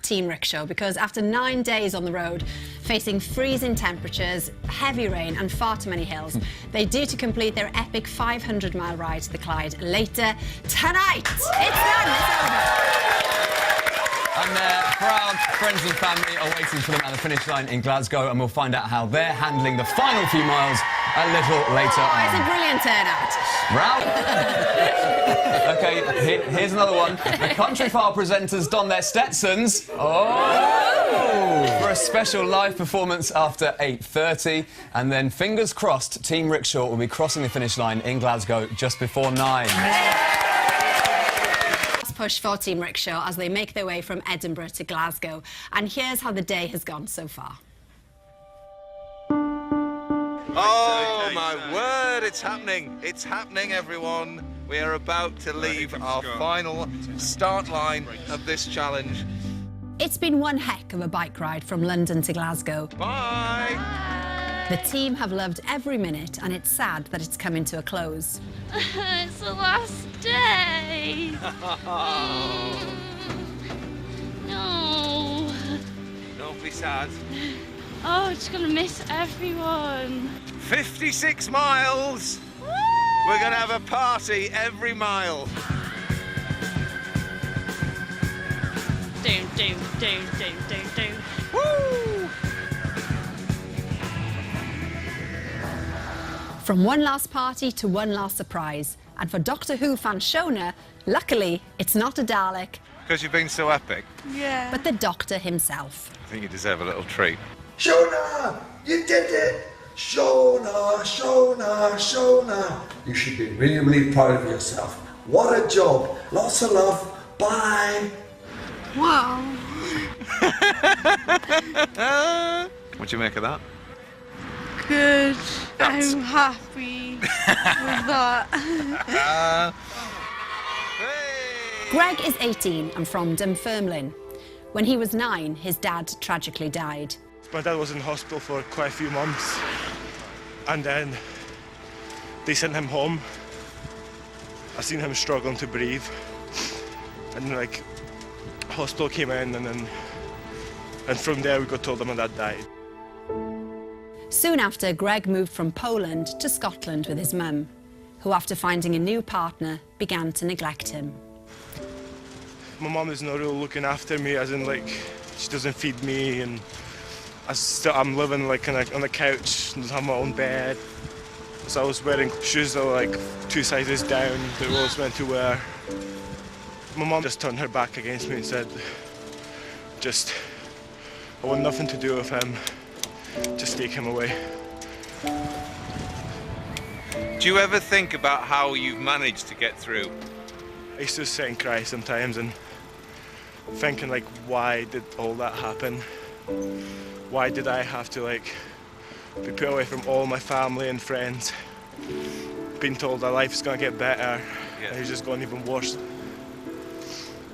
Team Rickshaw, because after 9 days on the road, facing freezing temperatures, heavy rain and far too many hills, they're due to complete their epic 500-mile ride to the Clyde later tonight. It's done, it's over. And their proud friends and family are waiting for them at the finish line in Glasgow, and we'll find out how they're handling the final few miles a little later on. It's a brilliant turnout. Ralph? OK, here's another one. The Country File presenters don their Stetsons. Oh! For a special live performance after 8:30. And then, fingers crossed, Team Rickshaw will be crossing the finish line in Glasgow just before 9. Push for Team Rickshaw as they make their way from Edinburgh to Glasgow. And here's how the day has gone so far. Oh, my word, it's happening. It's happening, everyone. We are about to leave our final start line of this challenge. It's been one heck of a bike ride from London to Glasgow. Bye. The team have loved every minute, and it's sad that it's coming to a close. It's the last day. No. Don't be sad. Oh, just gonna miss everyone. 56 miles. Woo! We're gonna have a party every mile. Do. Woo! From one last party to one last surprise. And for Doctor Who fan Shona, luckily, it's not a Dalek, Because you've been so epic. Yeah. but the Doctor himself. I think you deserve a little treat. Shona! You did it! Shona, Shona, Shona! You should be really, really proud of yourself. What a job! Lots of love. Bye! Wow. What do you make of that? Good. I'm happy with that. Hey! Greg is 18 and from Dunfermline. When he was 9, his dad tragically died. My dad was in hospital for quite a few months, and then they sent him home. I seen him struggling to breathe, and like hospital came in, and from there we got told that my dad died. Soon after, Greg moved from Poland to Scotland with his mum, who after finding a new partner began to neglect him. My mum is not really looking after me, as in like she doesn't feed me, and I'm living like on a couch and have my own bed. So I was wearing shoes that were like 2 sizes down that I was meant to wear. My mum just turned her back against me and said, I want nothing to do with him, just take him away. Do you ever think about how you've managed to get through? I used to sit and cry sometimes and thinking like, why did all that happen? Why did I have to like be put away from all my family and friends? Being told that life's gonna get better, and it's just gone even worse.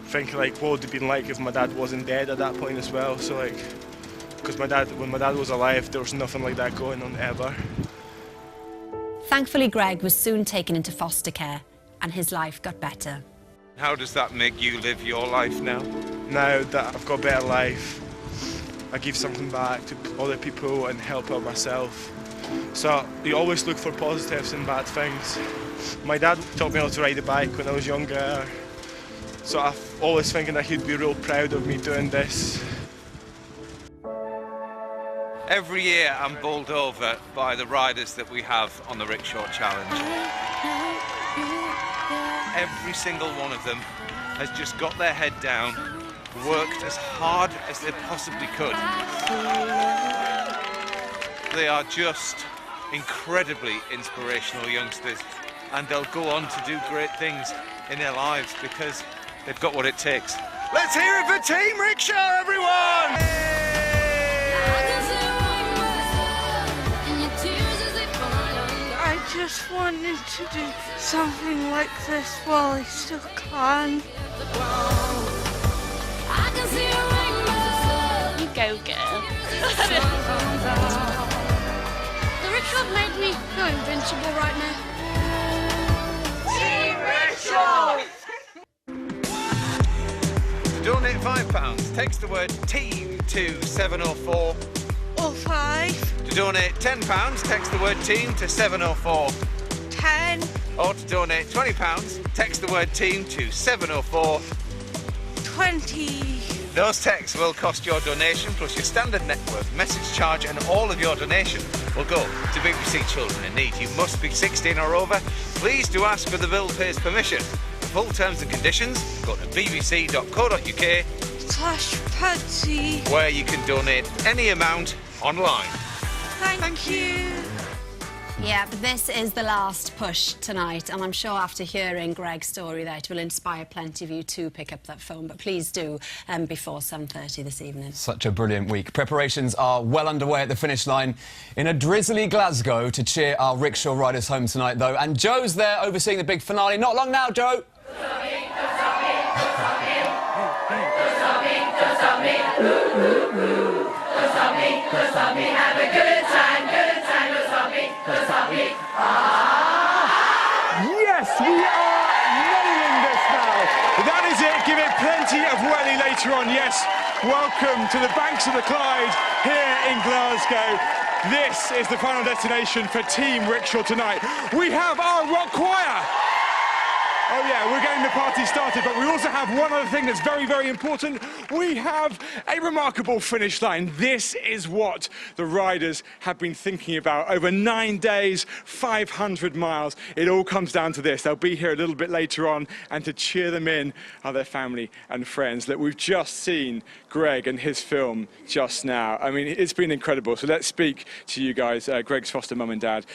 Thinking like, what would it have been like if my dad wasn't dead at that point as well? So like, because when my dad was alive, there was nothing like that going on ever. Thankfully, Greg was soon taken into foster care, and his life got better. How does that make you live your life now? Now that I've got a better life, I give something back to other people and help out myself. So you always look for positives and bad things. My dad taught me how to ride a bike when I was younger, so I'm always thinking that he'd be real proud of me doing this. Every year I'm bowled over by the riders that we have on the Rickshaw Challenge. Every single one of them has just got their head down, worked as hard as they possibly could. They are just incredibly inspirational youngsters, and they'll go on to do great things in their lives because they've got what it takes. Let's hear it for Team Rickshaw, everyone! I just wanted to do something like this while I still can. You go, girl. The rickshaw made me feel invincible right now. Team Rickshaw! To donate £5, text the word TEAM to 704. 05 To donate £10, text the word TEAM to 704. 10 Or to donate £20, text the word TEAM to 704. 20. Those texts will cost your donation plus your standard network message charge, and all of your donation will go to BBC Children in Need. You must be 16 or over. Please do ask for the bill pays permission. For full terms and conditions, go to bbc.co.uk/Patsy, where you can donate any amount online. Thank you. Yeah, but this is the last push tonight, and I'm sure after hearing Greg's story there, it will inspire plenty of you to pick up that phone. But please do before 7:30 this evening. Such a brilliant week. Preparations are well underway at the finish line in a drizzly Glasgow to cheer our rickshaw riders home tonight, though. And Joe's there overseeing the big finale. Not long now, Joe. Have a good time, Yes, we are nailing this now. That is it. Give it plenty of welly later on. Yes, welcome to the banks of the Clyde here in Glasgow. This is the final destination for Team Rickshaw tonight. We have our rock choir. Oh yeah, we're getting the party started, but we also have one other thing that's very, very important. We have a remarkable finish line. This is what the riders have been thinking about over 9 days, 500 miles. It all comes down to this. They'll be here a little bit later on, and to cheer them in are their family and friends. Look, we've just seen Greg and his film just now. I mean, it's been incredible. So let's speak to you guys, Greg's foster mum and dad.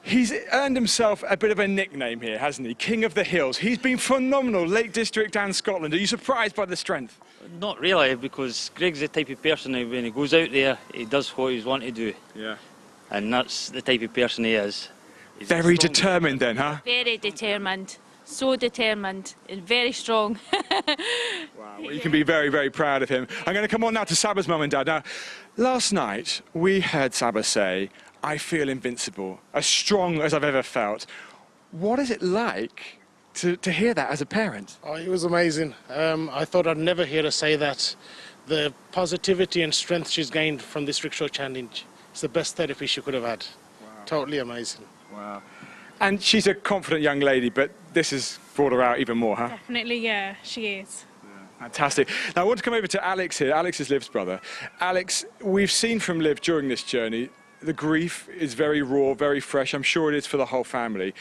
He's earned himself a bit of a nickname here, hasn't he? King of the Hills. He's been phenomenal, Lake District and Scotland. Are you surprised by the strength? Not really, because Greg's the type of person that when he goes out there, he does what he's wanting to do. Yeah. And that's the type of person he is. He's very determined then, huh? Very determined. So determined and very strong. Wow, well, you can be very, very proud of him. I'm going to come on now to Saba's mum and dad. Now, last night we heard Saba say, "I feel invincible, as strong as I've ever felt." What is it like to hear that as a parent? Oh, it was amazing. I thought I'd never hear her say that. The positivity and strength she's gained from this rickshaw challenge is the best therapy she could have had. Wow. Totally amazing. Wow. And she's a confident young lady, but this has brought her out even more, huh? Definitely, yeah, she is. Fantastic. Now, I want to come over to Alex here. Alex is Liv's brother. Alex, we've seen from Liv during this journey, the grief is very raw, very fresh. I'm sure it is for the whole family.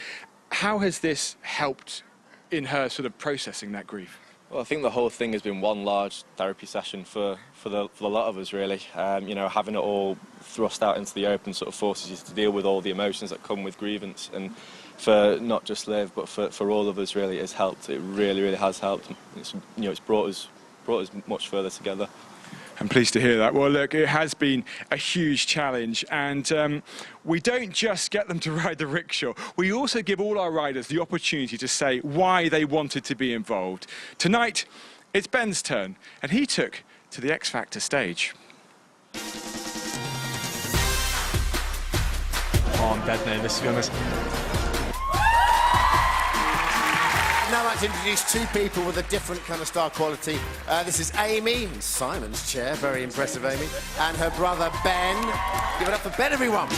How has this helped in her sort of processing that grief? Well, I think the whole thing has been one large therapy session for the lot of us, really. You know, having it all thrust out into the open sort of forces you to deal with all the emotions that come with grievance. And for not just Liv, but for all of us, really, it has helped. It really, really has helped. It's, you know, it's brought us much further together. I'm pleased to hear that. Well, look, it has been a huge challenge, and we don't just get them to ride the rickshaw. We also give all our riders the opportunity to say why they wanted to be involved. Tonight, it's Ben's turn, and he took to the X Factor stage. Oh, I'm dead nervous, to be honest. Now I'd like to introduce two people with a different kind of star quality. This is Amy, in Simon's chair, very impressive Amy, and her brother Ben. Give it up for Ben, everyone.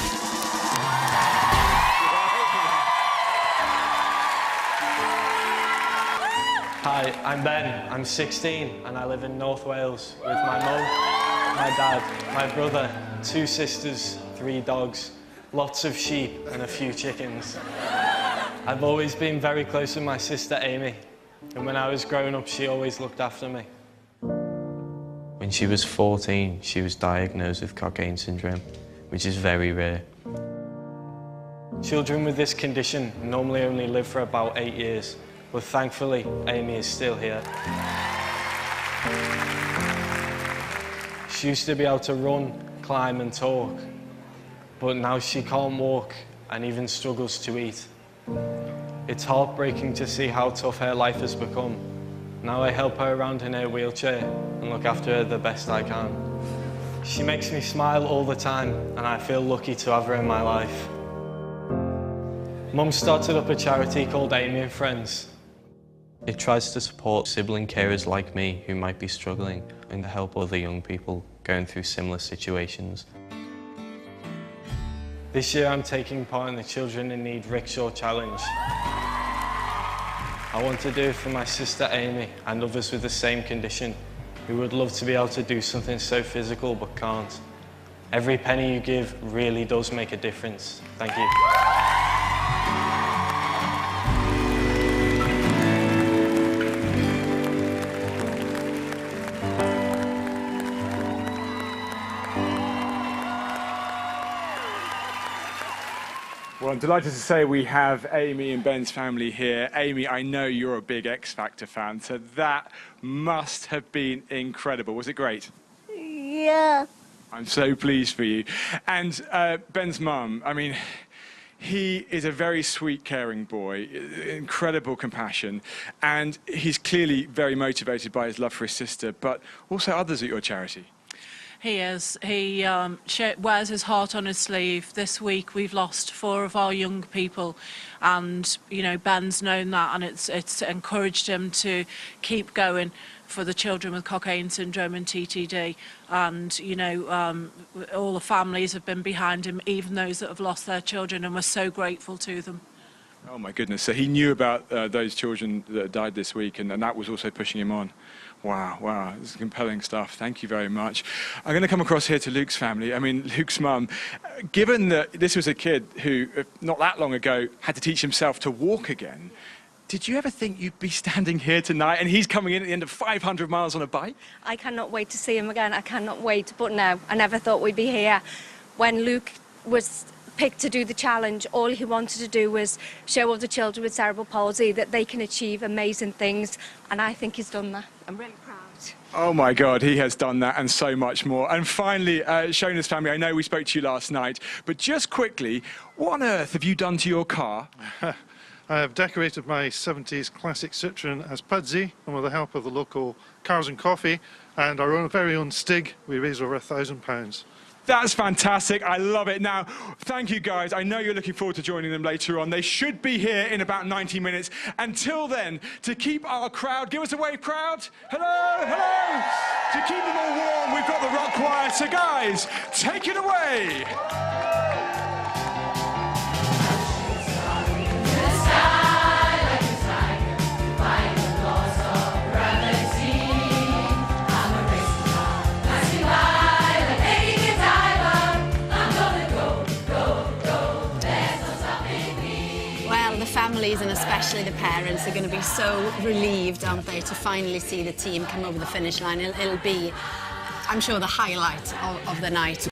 Hi, I'm Ben. I'm 16 and I live in North Wales with my mum, my dad, my brother, 2 sisters, 3 dogs, lots of sheep and a few chickens. I've always been very close with my sister Amy, and when I was growing up she always looked after me. When she was 14, she was diagnosed with Cockayne syndrome, which is very rare. Children with this condition normally only live for about 8 years, but thankfully Amy is still here. She used to be able to run, climb and talk, but now she can't walk and even struggles to eat. It's heartbreaking to see how tough her life has become. Now I help her around in her wheelchair and look after her the best I can. She makes me smile all the time, and I feel lucky to have her in my life. Mum started up a charity called Amy and Friends. It tries to support sibling carers like me who might be struggling and to help other young people going through similar situations. This year I'm taking part in the Children in Need Rickshaw Challenge. I want to do it for my sister Amy and others with the same condition who would love to be able to do something so physical but can't. Every penny you give really does make a difference. Thank you. Well, I'm delighted to say we have Amy and Ben's family here. Amy, I know you're a big X Factor fan, so that must have been incredible. Was it great? Yeah. I'm so pleased for you. And Ben's mum, I mean, he is a very sweet, caring boy, incredible compassion, and he's clearly very motivated by his love for his sister, but also others at your charity. He is. He wears his heart on his sleeve. This week we've lost 4 of our young people, and you know Ben's known that, and it's encouraged him to keep going for the children with Cockayne syndrome and TTD. And you know all the families have been behind him, even those that have lost their children, and we're so grateful to them. Oh my goodness! So he knew about those children that died this week, and that was also pushing him on. Wow, wow, this is compelling stuff. Thank you very much. I'm going to come across here to Luke's family. I mean, Luke's mum. Given that this was a kid who, not that long ago, had to teach himself to walk again, did you ever think you'd be standing here tonight and he's coming in at the end of 500 miles on a bike? I cannot wait to see him again. I cannot wait. But no, I never thought we'd be here. When Luke was picked to do the challenge, all he wanted to do was show other children with cerebral palsy that they can achieve amazing things, and I think he's done that. I'm really proud. Oh my God, he has done that and so much more. And finally, Shona's family, I know we spoke to you last night, but just quickly, what on earth have you done to your car? I have decorated my 70s classic Citroen as Pudsey, and with the help of the local Cars and Coffee and our own very own Stig, we raised over £1,000. That's fantastic. I love it. Now, thank you, guys. I know you're looking forward to joining them later on. They should be here in about 90 minutes. Until then, to keep our crowd... Give us a wave, crowd. Hello, hello. To keep them all warm, we've got the rock choir. So, guys, take it away. Families and especially the parents are going to be so relieved, aren't they, to finally see the team come over the finish line. It'll be, I'm sure, the highlight of the night.